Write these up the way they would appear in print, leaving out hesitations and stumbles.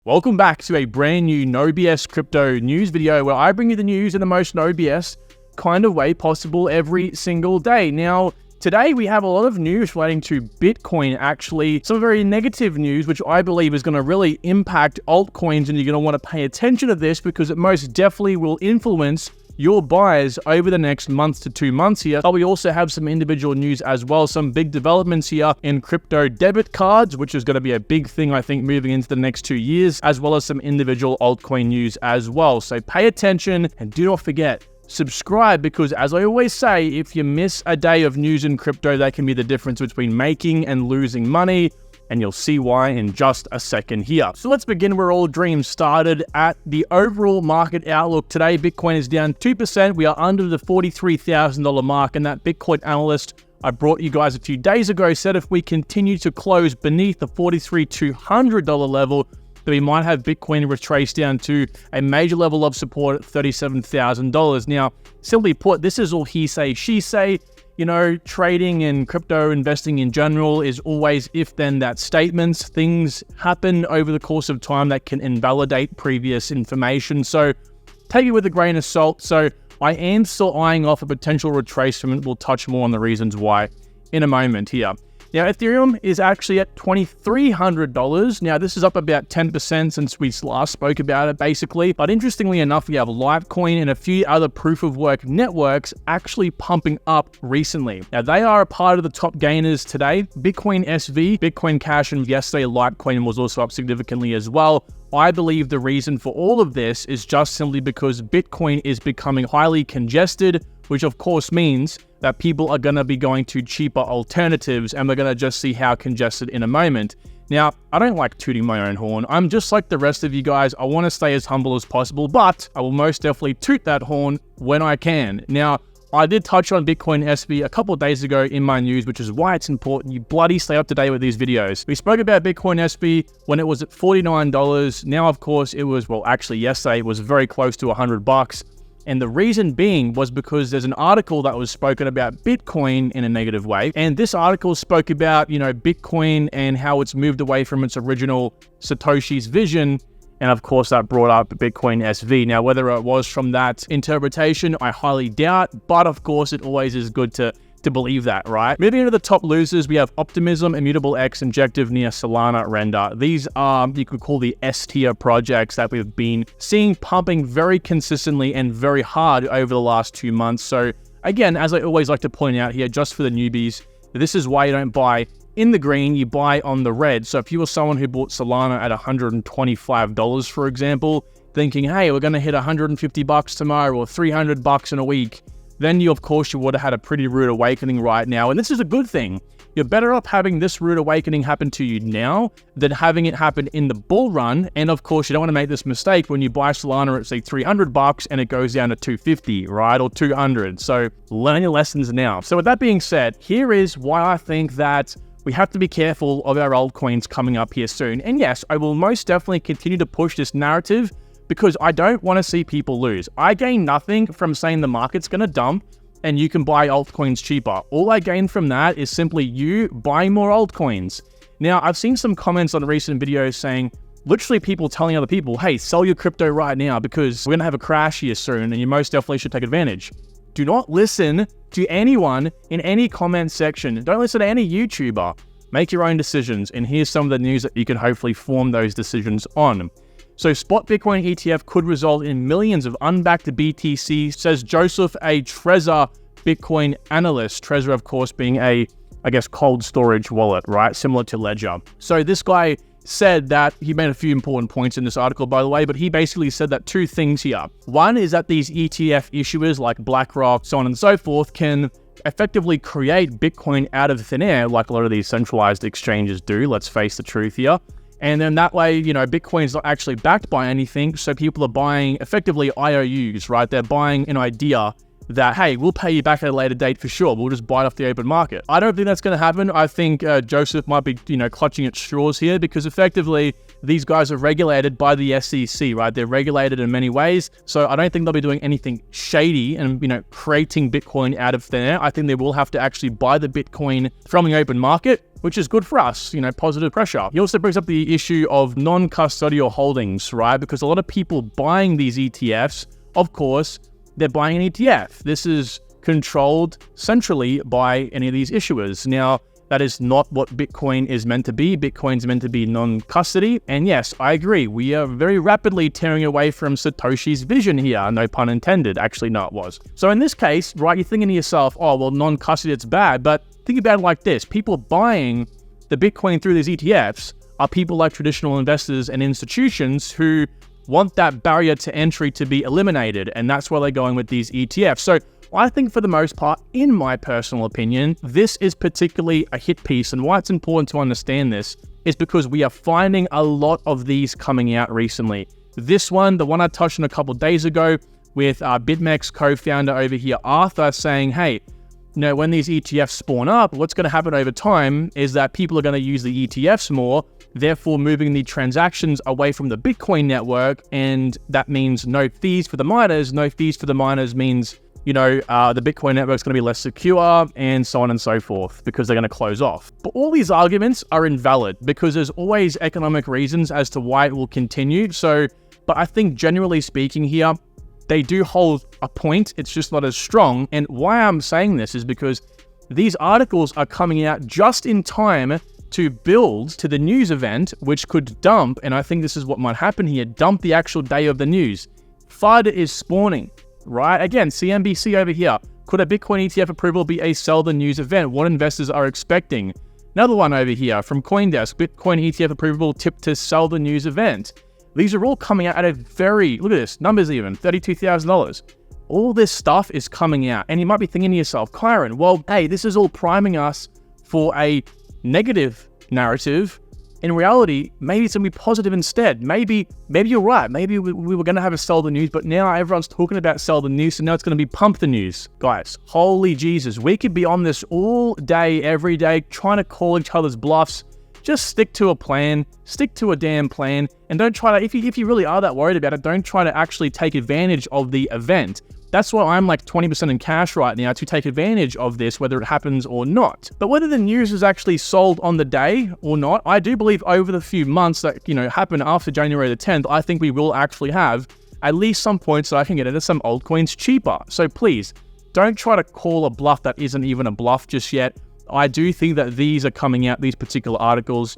Welcome back to a brand new No BS crypto news video where I bring you the news in the most no BS kind of way possible every single day. Now, today we have a lot of news relating to Bitcoin, actually. Some very negative news, which I believe is going to really impact altcoins, and you're going to want to pay attention to this because it most definitely will influence your buys over the next month to 2 months here. But we also have some individual news as well, some big developments here in crypto debit cards, which is going to be a big thing, I think, moving into the next 2 years, as well as some individual altcoin news as well. So pay attention and do not forget, subscribe, because as I always say, if you miss a day of news in crypto, that can be the difference between making and losing money. And you'll see why in just a second here. So let's begin where all dreams started, at the overall market outlook. Today, Bitcoin is down 2%. We are under the $43,000 mark, and that Bitcoin analyst I brought you guys a few days ago said if we continue to close beneath the $43,200 level, that we might have Bitcoin retrace down to a major level of support at $37,000. Now, simply put, this is all he say, she say. You know, trading and crypto investing in general is always if then that statements. Things happen over the course of time that can invalidate previous information. So take it with a grain of salt. So I am still eyeing off a potential retracement. We'll touch more on the reasons why in a moment here. Now, Ethereum is actually at $2,300. Now, this is up about 10% since we last spoke about it, basically. But interestingly enough, we have Litecoin and a few other proof-of-work networks actually pumping up recently. Now, they are a part of the top gainers today. Bitcoin SV, Bitcoin Cash, and yesterday, Litecoin was also up significantly as well. I believe the reason for all of this is just simply because Bitcoin is becoming highly congested, which of course means that people are going to be going to cheaper alternatives, and we're going to just see how congested in a moment. Now, I don't like tooting my own horn. I'm just like the rest of you guys. I want to stay as humble as possible, but I will most definitely toot that horn when I can. Now, I did touch on Bitcoin SV a couple of days ago in my news, which is why it's important you bloody stay up to date with these videos. We spoke about Bitcoin SV when it was at $49. Now, of course, it was, well, actually yesterday it was very close to $100. And the reason being was because there's an article that was spoken about Bitcoin in a negative way. And this article spoke about, you know, Bitcoin and how it's moved away from its original Satoshi's vision. And of course, that brought up Bitcoin SV. Now, whether it was from that interpretation, I highly doubt. But of course, it always is good to believe that, right? Moving into the top losers, we have Optimism, Immutable X, Injective, Near, Solana, Render. These are, you could call the S-tier projects that we've been seeing pumping very consistently and very hard over the last 2 months. So again, as I always like to point out here, just for the newbies, this is why you don't buy in the green, you buy on the red. So if you were someone who bought Solana at $125, for example, thinking, hey, we're going to hit $150 tomorrow or $300 in a week, then you, of course, you would have had a pretty rude awakening right now. And this is a good thing. You're better off having this rude awakening happen to you now than having it happen in the bull run. And of course, you don't want to make this mistake when you buy Solana at, say, $300 and it goes down to $250, right? Or $200. So learn your lessons now. So with that being said, here is why I think that we have to be careful of our altcoins coming up here soon. And yes, I will most definitely continue to push this narrative because I don't want to see people lose. I gain nothing from saying the market's going to dump and you can buy altcoins cheaper. All I gain from that is simply you buying more altcoins. Now, I've seen some comments on recent videos saying, literally people telling other people, hey, sell your crypto right now because we're going to have a crash here soon and you most definitely should take advantage. Do not listen to anyone in any comment section. Don't listen to any YouTuber. Make your own decisions. And here's some of the news that you can hopefully form those decisions on. So spot Bitcoin ETF could result in millions of unbacked BTC, says Joseph, a Trezor Bitcoin analyst. Trezor, of course, being a, I guess, cold storage wallet, right? Similar to Ledger. So this guy said that, he made a few important points in this article, by the way, but he basically said that two things here. One is that these ETF issuers like BlackRock, so on and so forth, can effectively create Bitcoin out of thin air, like a lot of these centralized exchanges do. Let's face the truth here. And then that way, you know, Bitcoin's not actually backed by anything. So people are buying effectively IOUs, right? They're buying an idea that, hey, we'll pay you back at a later date for sure. We'll just buy it off the open market. I don't think that's going to happen. I think Joseph might be, you know, clutching at straws here because effectively these guys are regulated by the SEC, right? They're regulated in many ways. So I don't think they'll be doing anything shady and, creating Bitcoin out of thin air. I think they will have to actually buy the Bitcoin from the open market, which is good for us, positive pressure. He also brings up the issue of non-custodial holdings, right? Because a lot of people buying these ETFs, of course, they're buying an ETF. This is controlled centrally by any of these issuers. Now, that is not what Bitcoin is meant to be. Bitcoin's meant to be non-custody. And yes, I agree. We are very rapidly tearing away from Satoshi's vision here. No pun intended. Actually, no, it was. So in this case, right, you're thinking to yourself, oh, well, non-custody, it's bad. But think about it like this. People buying the Bitcoin through these ETFs are people like traditional investors and institutions who want that barrier to entry to be eliminated. And that's why they're going with these ETFs. So I think for the most part, in my personal opinion, this is particularly a hit piece. And why it's important to understand this is because we are finding a lot of these coming out recently. This one, the one I touched on a couple of days ago with BitMEX co-founder over here, Arthur, saying, hey, when these ETFs spawn up, what's going to happen over time is that people are going to use the ETFs more, therefore moving the transactions away from the Bitcoin network. And that means no fees for the miners. No fees for the miners means the Bitcoin network is going to be less secure and so on and so forth because they're going to close off. But all these arguments are invalid because there's always economic reasons as to why it will continue. But I think generally speaking here, they do hold a point. It's just not as strong. And why I'm saying this is because these articles are coming out just in time to build to the news event, which could dump, and I think this is what might happen here, dump the actual day of the news. FUD is spawning. Right? Again, CNBC over here. Could a Bitcoin ETF approval be a sell the news event? What investors are expecting? Another one over here from CoinDesk. Bitcoin ETF approval tipped to sell the news event. These are all coming out at a very, look at this, numbers even, $32,000. All this stuff is coming out. And you might be thinking to yourself, Kyron, well, hey, this is all priming us for a negative narrative. In reality, maybe it's going to be positive instead. Maybe you're right. Maybe we were going to have a sell the news, but now everyone's talking about sell the news, so now it's going to be pump the news. Guys, holy Jesus, we could be on this all day, every day, trying to call each other's bluffs. Just stick to a plan, stick to a damn plan, and don't try to, if you really are that worried about it, don't try to actually take advantage of the event. That's why I'm like 20% in cash right now to take advantage of this, whether it happens or not. But whether the news is actually sold on the day or not, I do believe over the few months that, happen after January the 10th, I think we will actually have at least some points that I can get into some altcoins cheaper. So please, don't try to call a bluff that isn't even a bluff just yet. I do think that these are coming out, these particular articles,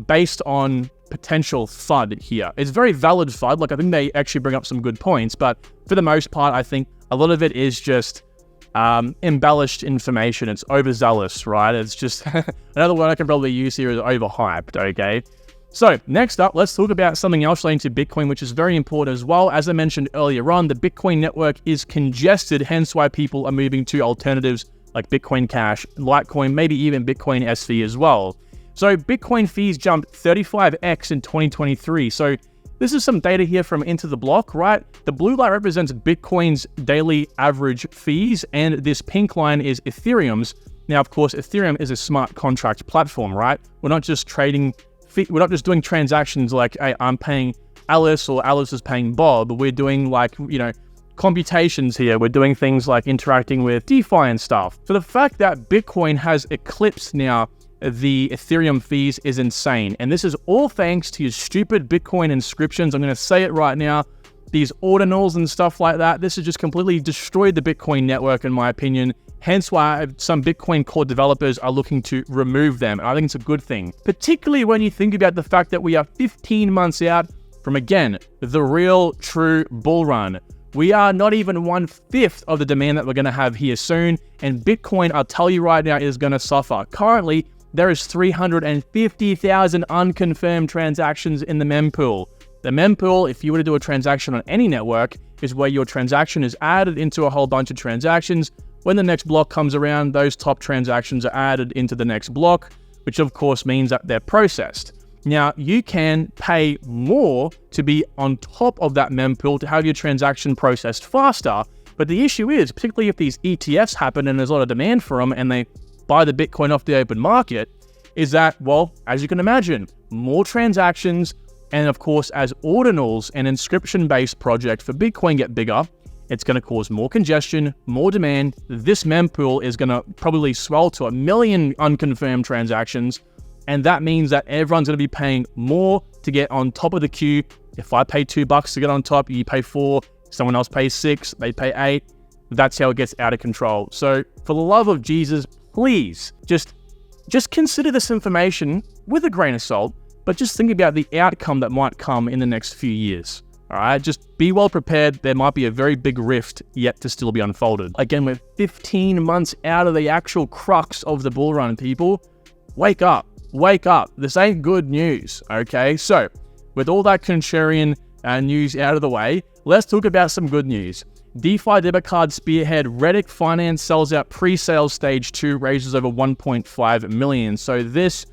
based on potential FUD here. It's very valid FUD. Like, I think they actually bring up some good points, but for the most part, I think a lot of it is just embellished information. It's overzealous, right? It's just another word I can probably use here is overhyped, okay? So next up, let's talk about something else relating to Bitcoin, which is very important as well. As I mentioned earlier on, the Bitcoin network is congested, hence why people are moving to alternatives like Bitcoin Cash, Litecoin, maybe even Bitcoin SV as well. So Bitcoin fees jumped 35x in 2023. So this is some data here from Into the Block, right? The blue line represents Bitcoin's daily average fees, and this pink line is Ethereum's. Now, of course, Ethereum is a smart contract platform, right? We're not just trading, we're not just doing transactions like, hey, I'm paying Alice or Alice is paying Bob. We're doing computations here. We're doing things like interacting with DeFi and stuff. So the fact that Bitcoin has eclipsed now the Ethereum fees is insane. And this is all thanks to your stupid Bitcoin inscriptions. I'm going to say it right now. These ordinals and stuff like that. This has just completely destroyed the Bitcoin network, in my opinion. Hence why some Bitcoin core developers are looking to remove them. And I think it's a good thing, particularly when you think about the fact that we are 15 months out from, again, the real true bull run. We are not even 1/5 of the demand that we're going to have here soon. And Bitcoin, I'll tell you right now, is going to suffer. Currently, there is 350,000 unconfirmed transactions in the mempool. The mempool, if you were to do a transaction on any network, is where your transaction is added into a whole bunch of transactions. When the next block comes around, those top transactions are added into the next block, which of course means that they're processed. Now, you can pay more to be on top of that mempool to have your transaction processed faster. But the issue is, particularly if these ETFs happen and there's a lot of demand for them and they buy the Bitcoin off the open market, is that, well, as you can imagine, more transactions, And of course, as ordinals and inscription-based projects for Bitcoin get bigger, it's going to cause more congestion, more demand. This mempool is going to probably swell to 1 million unconfirmed transactions. And that means that everyone's going to be paying more to get on top of the queue. If I pay $2 to get on top, you pay 4, someone else pays 6, they pay 8. That's how it gets out of control. So for the love of Jesus, please just consider this information with a grain of salt, but just think about the outcome that might come in the next few years. All right, just be well prepared. There might be a very big rift yet to still be unfolded. Again, we're 15 months out of the actual crux of the bull run, people. Wake up, wake up. This ain't good news, okay? So with all that contrarian news out of the way, let's talk about some good news. DeFi debit card spearhead Redic Finance sells out pre-sale stage 2, raises over 1.5 million. So this,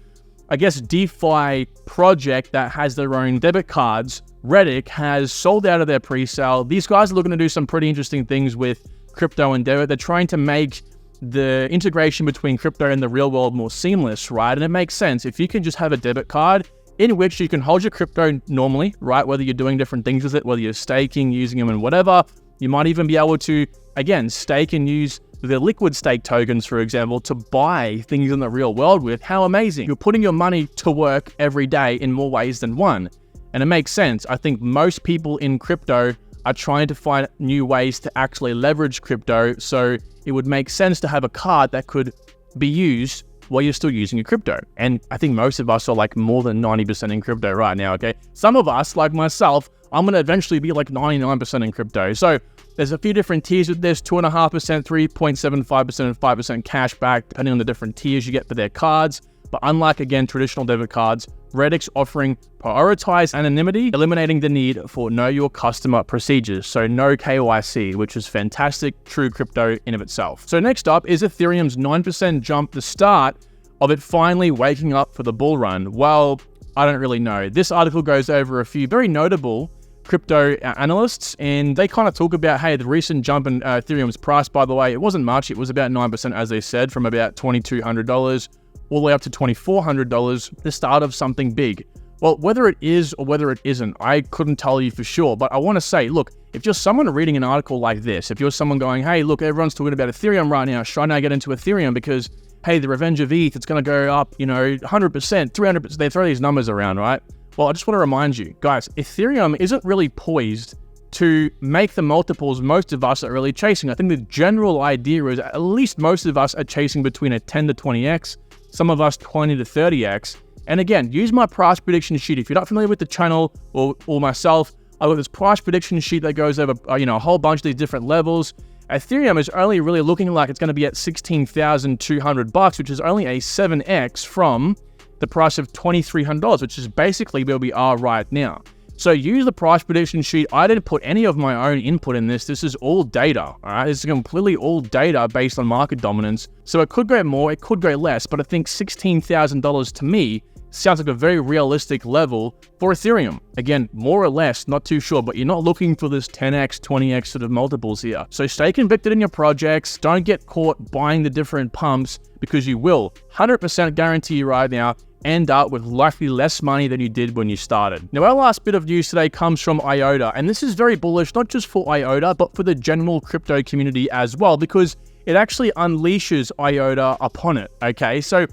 I guess, DeFi project that has their own debit cards, Redic, has sold out of their pre-sale. These guys are looking to do some pretty interesting things with crypto and debit. They're trying to make the integration between crypto and the real world more seamless, right? And it makes sense. If you can just have a debit card in which you can hold your crypto normally, right? Whether you're doing different things with it, whether you're staking, using them and whatever, you might even be able to, again, stake and use the liquid stake tokens, for example, to buy things in the real world with. How amazing. You're putting your money to work every day in more ways than one. And it makes sense. I think most people in crypto are trying to find new ways to actually leverage crypto. So it would make sense to have a card that could be used while you're still using your crypto. And I think most of us are like more than 90% in crypto right now, okay? Some of us, like myself, I'm going to eventually be like 99% in crypto. So there's a few different tiers with this, 2.5%, 3.75%, and 5% cash back, depending on the different tiers you get for their cards. But unlike, again, traditional debit cards, Redic's offering prioritized anonymity, eliminating the need for know your customer procedures. So no KYC, which is fantastic, true crypto in of itself. So next up is Ethereum's 9% jump, the start of it finally waking up for the bull run. Well, I don't really know. This article goes over a few very notable crypto analysts, and they kind of talk about, hey, the recent jump in Ethereum's price, by the way, it wasn't much. It was about 9%, as they said, from about $2,200 all the way up to $2,400, the start of something big. Well, whether it is or whether it isn't, I couldn't tell you for sure, but I want to say, look, if you're someone reading an article like this, if you're someone going, hey, look, everyone's talking about Ethereum right now, should I get into Ethereum because, hey, the revenge of ETH, it's going to go up, 100%, 300%, they throw these numbers around, right? Well, I just want to remind you, guys, Ethereum isn't really poised to make the multiples most of us are really chasing. I think the general idea is at least most of us are chasing between a 10 to 20x, some of us 20 to 30x. And again, use my price prediction sheet. If you're not familiar with the channel or myself, I've got this price prediction sheet that goes over a whole bunch of these different levels. Ethereum is only really looking like it's going to be at $16,200, which is only a 7x from the price of $2,300, which is basically where we are right now. So use the price prediction sheet. I didn't put any of my own input in this. This is all data, all right? This is completely all data based on market dominance. So it could go more, it could go less, but I think $16,000 to me sounds like a very realistic level for Ethereum. Again, more or less, not too sure, but you're not looking for this 10x, 20x sort of multiples here. So stay convicted in your projects. Don't get caught buying the different pumps because you will 100% guarantee you right now end up with likely less money than you did when you started. Now, our last bit of news today comes from IOTA, and this is very bullish, not just for IOTA, but for the general crypto community as well, because it actually unleashes IOTA upon it, okay? So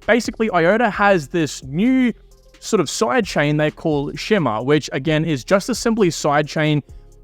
basically, IOTA has this new sort of side chain they call Shimmer, which again is just a simply side chain.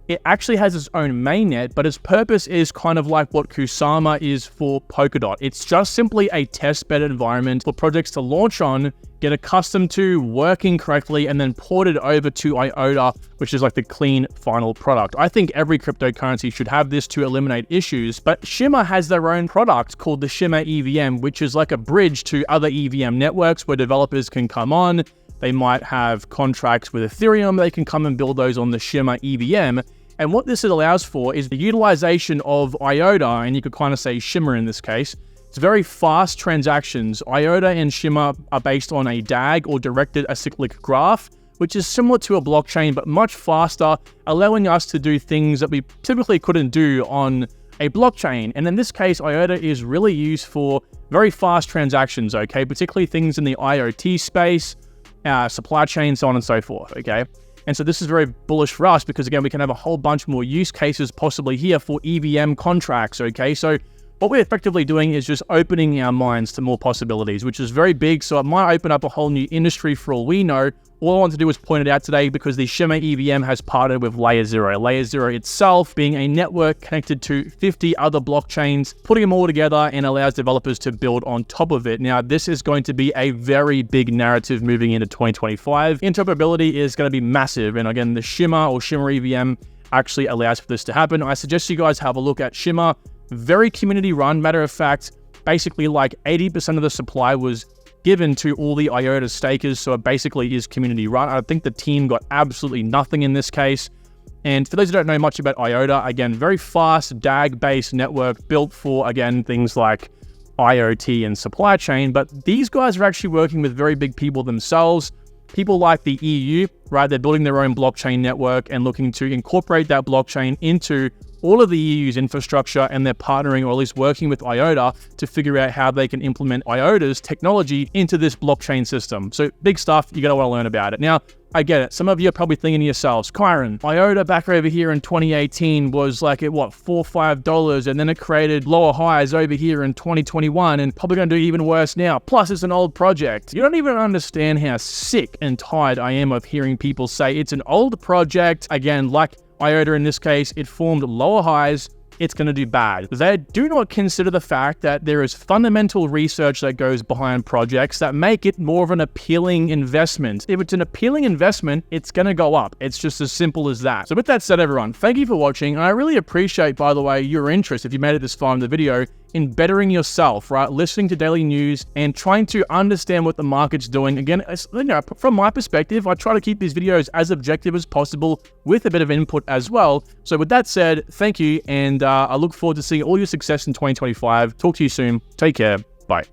It actually has its own mainnet, but its purpose is kind of like what Kusama is for Polkadot. It's just simply a testbed environment for projects to launch on, get accustomed to, working correctly, and then port it over to IOTA, which is like the clean final product. I think every cryptocurrency should have this to eliminate issues, but Shimmer has their own product called the Shimmer EVM, which is like a bridge to other EVM networks where developers can come on. They might have contracts with Ethereum. They can come and build those on the Shimmer EVM. And what this allows for is the utilization of IOTA, and you could kind of say Shimmer in this case. It's very fast transactions. IOTA and Shimmer are based on a DAG or directed acyclic graph, which is similar to a blockchain, but much faster, allowing us to do things that we typically couldn't do on a blockchain. And in this case, IOTA is really used for very fast transactions, okay? Particularly things in the IoT space, supply chain, so on and so forth, okay? And so this is very bullish for us because, again, we can have a whole bunch more use cases possibly here for EVM contracts, okay? So what we're effectively doing is just opening our minds to more possibilities, which is very big. So it might open up a whole new industry for all we know. All I want to do is point it out today because the Shimmer EVM has partnered with Layer 0. Layer 0 itself being a network connected to 50 other blockchains, putting them all together and allows developers to build on top of it. Now, this is going to be a very big narrative moving into 2025. Interoperability is going to be massive. And again, the Shimmer or Shimmer EVM actually allows for this to happen. I suggest you guys have a look at Shimmer. Very community run. Matter of fact, basically like 80% of the supply was given to all the IOTA stakers, so it basically is community run. I think the team got absolutely nothing in this case. And for those who don't know much about IOTA, again, very fast DAG-based network built for, again, things like IoT and supply chain. But these guys are actually working with very big people themselves. People like the EU, right? They're building their own blockchain network and looking to incorporate that blockchain into all of the EU's infrastructure, and they're partnering or at least working with IOTA to figure out how they can implement IOTA's technology into this blockchain system. So big stuff, you're going to want to learn about it. Now, I get it. Some of you are probably thinking to yourselves, Kyron, IOTA back over here in 2018 was like at what, $4 or $5, and then it created lower highs over here in 2021 and probably going to do even worse now. Plus, it's an old project. You don't even understand how sick and tired I am of hearing people say it's an old project. Again, like IOTA in this case, it formed lower highs, it's going to do bad. They do not consider the fact that there is fundamental research that goes behind projects that make it more of an appealing investment. If it's an appealing investment, it's going to go up. It's just as simple as that. So with that said, everyone, thank you for watching. And I really appreciate, by the way, your interest, if you made it this far in the video, in bettering yourself, right? Listening to daily news and trying to understand what the market's doing. Again, you know, from my perspective, I try to keep these videos as objective as possible with a bit of input as well. So with that said, thank you. And I look forward to seeing all your success in 2025. Talk to you soon. Take care. Bye.